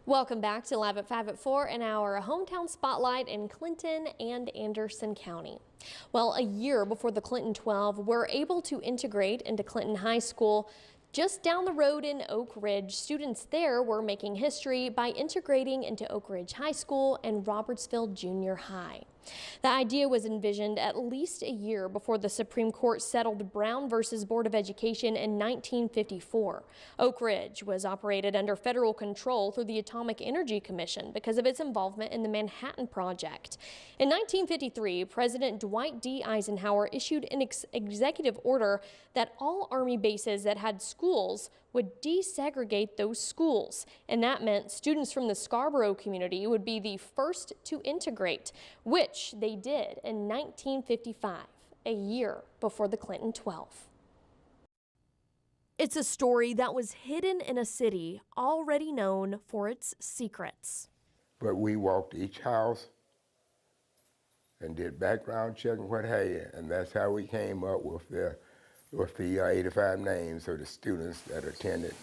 Welcome back to Live at 5 at 4 in our hometown spotlight in Clinton and Anderson County. Well, a year before the Clinton 12 were able to integrate into Clinton High School. Just down the road in Oak Ridge, students there were making history by integrating into Oak Ridge High School and Robertsville Junior High. The idea was envisioned at least a year before the Supreme Court settled Brown versus Board of Education in 1954. Oak Ridge was operated under federal control through the Atomic Energy Commission because of its involvement in the Manhattan Project. In 1953, President Dwight D. Eisenhower issued an executive order that all Army bases that had schools would desegregate those schools, and that meant students from the Scarborough community would be the first to integrate, which they did in 1955, a year before the Clinton 12. It's a story that was hidden in a city already known for its secrets. But we walked each house and did background check and what have you, and that's how we came up with the 85 names of the students that attended.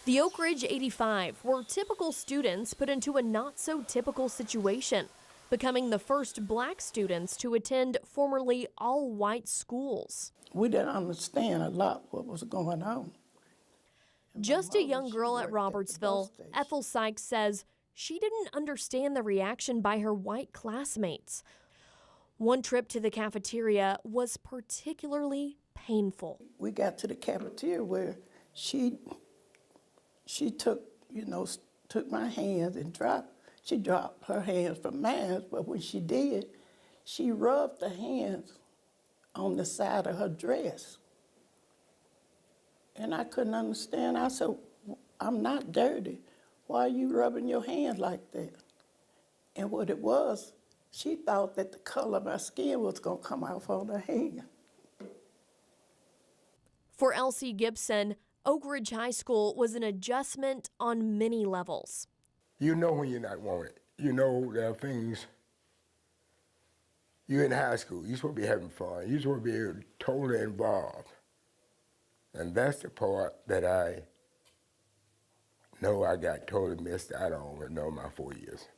The Oak Ridge 85 were typical students put into a not-so-typical situation, becoming the first black students to attend formerly all-white schools. We didn't understand a lot what was going on. Just a young girl at Robertsville, Ethel Sykes says she didn't understand the reaction by her white classmates. One trip to the cafeteria was particularly painful. We got to the cafeteria where she took my hands and she dropped her hands from mine, but when she did, she rubbed the hands on the side of her dress. And I couldn't understand. I said, I'm not dirty. Why are you rubbing your hands like that? And what it was, she thought that the color of my skin was gonna come off on her hand. For Elsie Gibson, Oak Ridge High School was an adjustment on many levels. You know when you're not wanted. You know there are things, you're in high school, you're supposed to be having fun, you're supposed to be totally involved. And that's the part that I know I got totally missed out on in all my 4 years.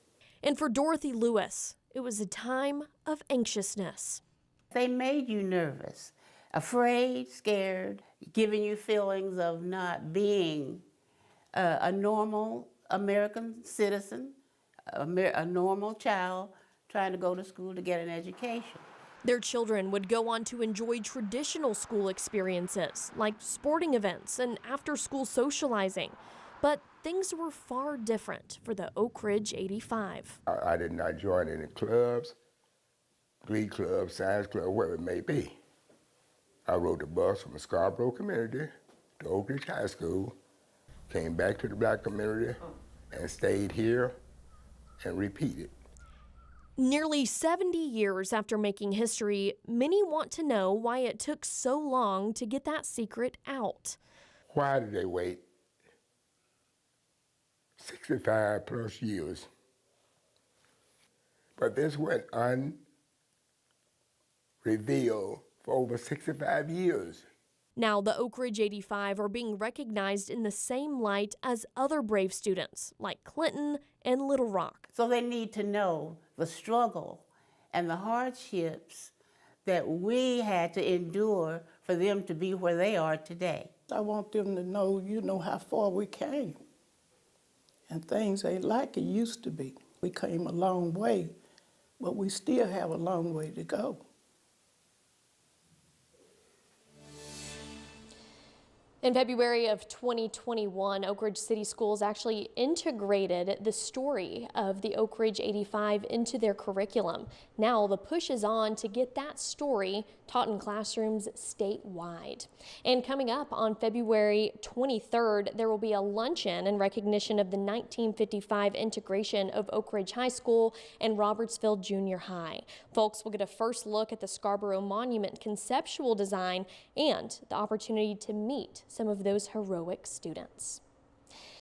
And for Dorothy Lewis, it was a time of anxiousness. They made you nervous, afraid, scared, giving you feelings of not being a normal American citizen, a normal child trying to go to school to get an education. Their children would go on to enjoy traditional school experiences like sporting events and after-school socializing. But things were far different for the Oak Ridge 85. I did not join any clubs, Glee club, science club, whatever it may be. I rode the bus from the Scarborough community to Oak Ridge High School, came back to the black community, and stayed here and repeated. Nearly 70 years after making history, many want to know why it took so long to get that secret out. Why did they wait 65 plus years? But this went unrevealed for over 65 years. Now the Oak Ridge 85 are being recognized in the same light as other brave students like Clinton and Little Rock. So they need to know the struggle and the hardships that we had to endure for them to be where they are today. I want them to know, how far we came. And things ain't like it used to be. We came a long way, but we still have a long way to go. In February of 2021, Oak Ridge City Schools actually integrated the story of the Oak Ridge 85 into their curriculum. Now the push is on to get that story taught in classrooms statewide. And coming up on February 23rd, there will be a luncheon in recognition of the 1955 integration of Oak Ridge High School and Robertsville Junior High. Folks will get a first look at the Scarborough Monument conceptual design and the opportunity to meet some of those heroic students.